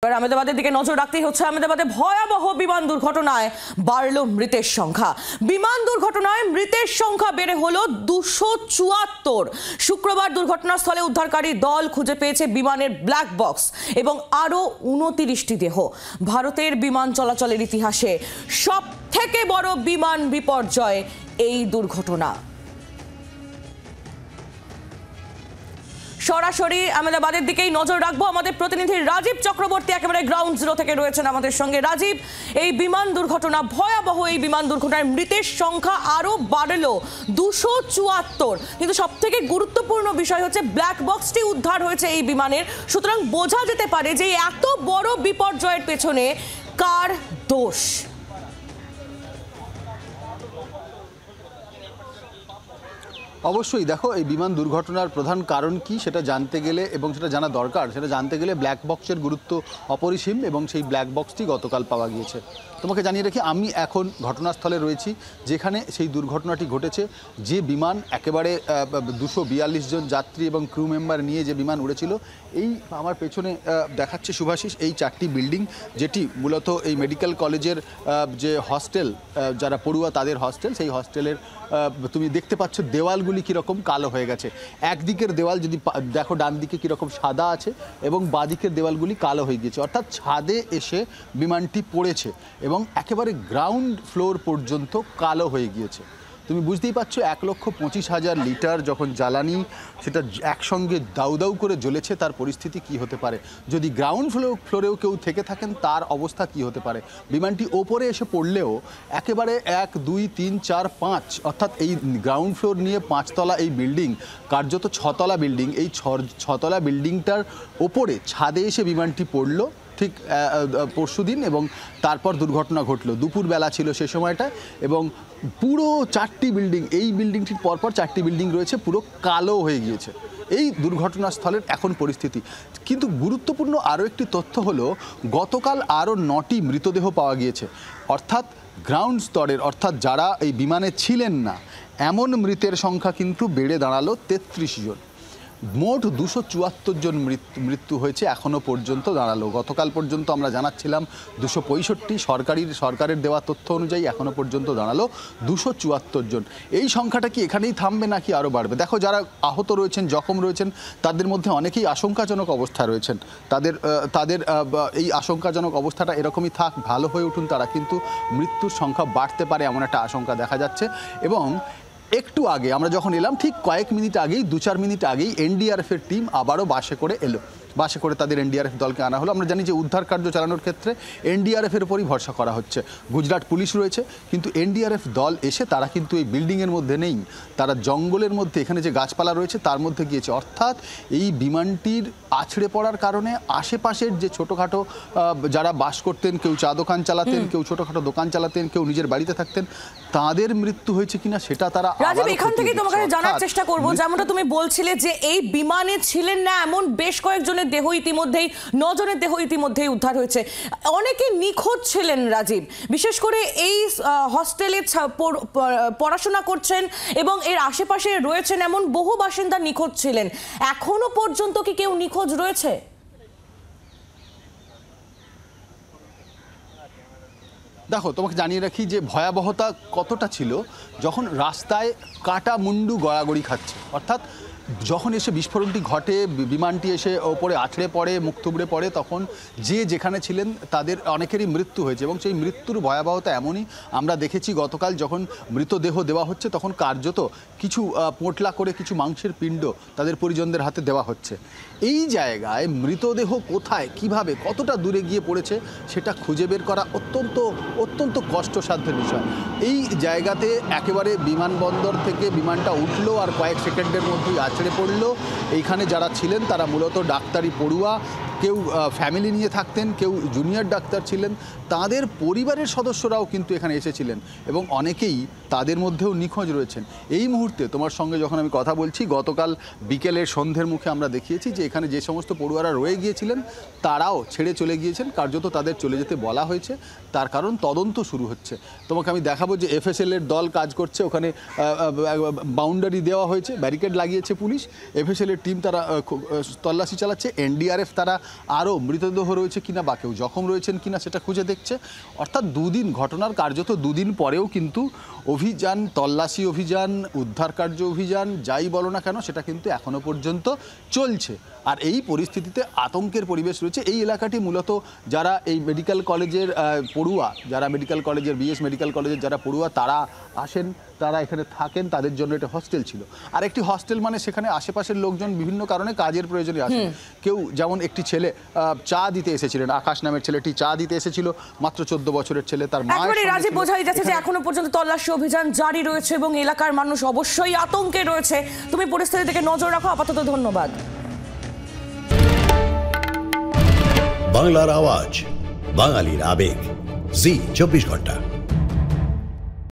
আহমেদাবাদের দিকে নজর রাখতেই হচ্ছে। আহমেদাবাদে ভয়াবহ বিমান দুর্ঘটনায় বাড়ল মৃতের সংখ্যা। বিমান দুর্ঘটনায় মৃতের সংখ্যা বেড়ে হলো 274। শুক্রবার দুর্ঘটনাস্থলে উদ্ধারকারী দল খুঁজে পেয়েছে বিমানের ব্ল্যাক বক্স এবং আরও 29টি দেহ। ভারতের বিমান চলাচলের ইতিহাসে সবথেকে বড় বিমান বিপর্যয় এই দুর্ঘটনা। সরাসরি আহমেদাবাদের দিকেই নজর রাখবো। আমাদের প্রতিনিধি রাজীব চক্রবর্তী একেবারে গ্রাউন্ড জিরো থেকে রয়েছেন আমাদের সঙ্গে। রাজীব, এই বিমান দুর্ঘটনা ভয়াবহ, এই বিমান দুর্ঘটনায় মৃতের সংখ্যা আরো বাড়লো 274, কিন্তু সব থেকে গুরুত্বপূর্ণ বিষয় হচ্ছে ব্ল্যাক বক্সটি উদ্ধার হয়েছে এই বিমানের। সুতরাং বোঝা যেতে পারে যে এত বড় বিপর্যয়ের পেছনে কার দোষ। অবশ্যই দেখো, এই বিমান দুর্ঘটনার প্রধান কারণ কি সেটা জানতে গেলে এবং সেটা জানা দরকার, সেটা জানতে গেলে ব্ল্যাক বক্সের গুরুত্ব অপরিসীম এবং সেই ব্ল্যাক বক্সটি গতকাল পাওয়া গিয়েছে। তোমাকে জানিয়ে রাখি, আমি এখন ঘটনাস্থলে রয়েছি যেখানে সেই দুর্ঘটনাটি ঘটেছে। যে বিমান একেবারে 242 জন যাত্রী এবং ক্রু মেম্বার নিয়ে যে বিমান উড়েছিল, এই আমার পেছনে দেখাচ্ছে শুভাশিস, এই 4টি বিল্ডিং, যেটি মূলত এই মেডিকেল কলেজের যে হস্টেল, যারা পড়ুয়া তাদের হস্টেল, সেই হস্টেলের তুমি দেখতে পাচ্ছ দেওয়ালগুলি কীরকম কালো হয়ে গেছে। একদিকের দেওয়াল যদি দেখো, ডান দিকে কীরকম সাদা আছে এবং বাঁদিকের দেওয়ালগুলি কালো হয়ে গিয়েছে, অর্থাৎ ছাদে এসে বিমানটি পড়েছে এবং একেবারে গ্রাউন্ড ফ্লোর পর্যন্ত কালো হয়ে গিয়েছে। তুমি বুঝতেই পারছো, 1,25,000 লিটার যখন জ্বালানি সেটা একসঙ্গে দাউ দাউ করে জ্বলেছে, তার পরিস্থিতি কি হতে পারে। যদি গ্রাউন্ড ফ্লোরেও কেউ থেকে থাকেন, তার অবস্থা কি হতে পারে। বিমানটি ওপরে এসে পড়লেও একেবারে 1, 2, 3, 4, 5, অর্থাৎ এই গ্রাউন্ড ফ্লোর নিয়ে 5 তলা এই বিল্ডিং, কার্যত 6 তলা বিল্ডিং, এই 6 তলা বিল্ডিংটার ওপরে ছাদে এসে বিমানটি পড়লো ঠিক পরশুদিন, এবং তারপর দুর্ঘটনা ঘটলো। দুপুরবেলা ছিল সে সময়টা, এবং পুরো 4টি বিল্ডিং, এই বিল্ডিংটির পরপর 4টি বিল্ডিং রয়েছে, পুরো কালো হয়ে গিয়েছে এই দুর্ঘটনাস্থলের এখন পরিস্থিতি। কিন্তু গুরুত্বপূর্ণ আরও একটি তথ্য হলো, গতকাল আরও 9টি মৃতদেহ পাওয়া গিয়েছে, অর্থাৎ গ্রাউন্ড স্তরের, অর্থাৎ যারা এই বিমানে ছিলেন না, এমন মৃতের সংখ্যা কিন্তু বেড়ে দাঁড়ালো 33 জন। মোট 274 জন মৃত্যু হয়েছে এখনও পর্যন্ত দাঁড়ালো। গতকাল পর্যন্ত আমরা জানাচ্ছিলাম 265, সরকারের দেওয়া তথ্য অনুযায়ী এখনও পর্যন্ত দাঁড়ালো 274 জন। এই সংখ্যাটা কি এখানেই থামবে নাকি আরও বাড়বে? দেখো, যারা আহত রয়েছেন, জখম রয়েছেন, তাদের মধ্যে অনেকেই আশঙ্কাজনক অবস্থায় রয়েছেন। তাদের এই আশঙ্কাজনক অবস্থাটা এরকমই থাক, ভালো হয়ে উঠুন তারা, কিন্তু মৃত্যুর সংখ্যা বাড়তে পারে এমন একটা আশঙ্কা দেখা যাচ্ছে। এবং একটু আগে আমরা যখন এলাম, ঠিক কয়েক মিনিট আগেই, 2-4 মিনিট আগেই এনডিআরএফের টিম আবারও বাসে করে এলো। বাসে করে তাদের এনডিআরএফ দলকে আনা হলো। আমরা জানি যে উদ্ধার কার্য চালানোর ক্ষেত্রে এনডিআরএফের উপরই ভরসা করা হচ্ছে। গুজরাট পুলিশ রয়েছে, কিন্তু এনডিআরএফ দল এসে তারা কিন্তু এই বিল্ডিংয়ের মধ্যে নেই, তারা জঙ্গলের মধ্যে, এখানে যে গাছপালা রয়েছে তার মধ্যে গিয়েছে। অর্থাৎ এই বিমানটির আছড়ে পড়ার কারণে আশেপাশের যে ছোটোখাটো যারা বাস করতেন, কেউ চা দোকান চালাতেন, কেউ ছোটোখাটো দোকান চালাতেন, কেউ নিজের বাড়িতে থাকতেন, তাদের মৃত্যু হয়েছে কিনা সেটা তারা এখান থেকে তোমাকে জানার চেষ্টা করবো। যেমনটা তুমি বলছিলে যে এই বিমানে ছিলেন না এমন বেশ কয়েকজনের দেহ ইতিমধ্যেই, 9 জনের দেহ ইতিমধ্যেই উদ্ধার হয়েছে। অনেকে নিখোঁজ ছিলেন রাজীব, বিশেষ করে এই হস্টেলে পড়াশোনা করছেন এবং এর আশেপাশে রয়েছেন এমন বহু বাসিন্দা নিখোঁজ ছিলেন। এখনো পর্যন্ত কি কেউ নিখোঁজ রয়েছে? দেখো, তোমাকে জানিয়ে রাখি যে ভয়াবহতা কতটা ছিল যখন রাস্তায় কাটা মুন্ডু গড়াগড়ি খাচ্ছে। অর্থাৎ যখন এসে বিস্ফোরণটি ঘটে, বিমানটি এসে ওপরে আছড়ে পড়ে, মুখ থুবড়ে পড়ে, তখন যে যেখানে ছিলেন তাদের অনেকেরই মৃত্যু হয়েছে। এবং সেই মৃত্যুর ভয়াবহতা এমনই আমরা দেখেছি গতকাল যখন মৃতদেহ দেওয়া হচ্ছে, তখন কার্যত কিছু পোঁটলা করে কিছু মাংসের পিণ্ড তাদের পরিজনদের হাতে দেওয়া হচ্ছে। এই জায়গায় মৃতদেহ কোথায়, কিভাবে, কতটা দূরে গিয়ে পড়েছে সেটা খুঁজে বের করা অত্যন্ত কষ্টসাধ্য বিষয়। এই জায়গাতে একেবারে বিমানবন্দর থেকে বিমানটা উঠলো আর কয়েক সেকেন্ডের মধ্যেই আছড়ে পড়লো। এইখানে যারা ছিলেন তারা মূলত ডাক্তারি পড়ুয়া, কেউ ফ্যামিলি নিয়ে থাকতেন, কেউ জুনিয়র ডাক্তার ছিলেন, তাদের পরিবারের সদস্যরাও কিন্তু এখানে এসেছিলেন এবং অনেকেই তাদের মধ্যেও নিখোঁজ রয়েছেন। এই মুহূর্তে তোমার সঙ্গে যখন আমি কথা বলছি, গতকাল বিকেলের সন্ধ্যের মুখে আমরা দেখিয়েছি যে এখানে যে সমস্ত পড়ুয়ারা রয়ে গিয়েছিলেন তারাও ছেড়ে চলে গিয়েছেন, কার্যত তাদের চলে যেতে বলা হয়েছে। তার কারণ তদন্ত শুরু হচ্ছে। তোমাকে আমি দেখাবো যে এফএসএল এর দল কাজ করছে, ওখানে বাউন্ডারি দেওয়া হয়েছে, ব্যারিকেড লাগিয়েছে পুলিশ, এফএসএল এর টিম তারা তল্লাশি চালাচ্ছে, এনডিআরএফ তারা আরও মৃতদেহ রয়েছে কিনা বা কেউ জখম রয়েছেন কিনা সেটা খুঁজে দেখছে। অর্থাৎ দুদিন, ঘটনার কার্যত দুদিন পরেও কিন্তু অভিযান, তল্লাশি অভিযান, উদ্ধার কার্য অভিযান যাই বলো না কেন সেটা কিন্তু এখনো পর্যন্ত চলছে। আর এই পরিস্থিতিতে আতঙ্কের পরিবেশ রয়েছে। এই এলাকাটি মূলত যারা এই মেডিকেল কলেজের পড়ুয়া, যারা মেডিকেল কলেজের বিএস মেডিকেল কলেজের যারা পড়ুয়া তারা আসেন, তারা এখানে থাকেন, তাদের জন্য এটা হস্টেল ছিল। আর একটি হস্টেল মানে সেখানে আশেপাশের লোকজন বিভিন্ন কারণে কাজের প্রয়োজনে আসেন। কেউ যেমন একটি ছেলে চা দিতে এসেছিলেন, আকাশ নামের ছেলেটি চা দিতে এসেছিল, মাত্র 14 বছরের ছেলে, তার একেবারে রাজি মায়ের বোঝাই যাচ্ছে যে এখনো পর্যন্ত তল্লাশি অভিযান জারি রয়েছে এবং এলাকার মানুষ অবশ্যই আতঙ্কে রয়েছে। তুমি পরিস্থিতি থেকে নজর রাখো, আপাতত ধন্যবাদ। বাংলার আওয়াজ, বাঙালির আবেগ, জি 24 ঘন্টা।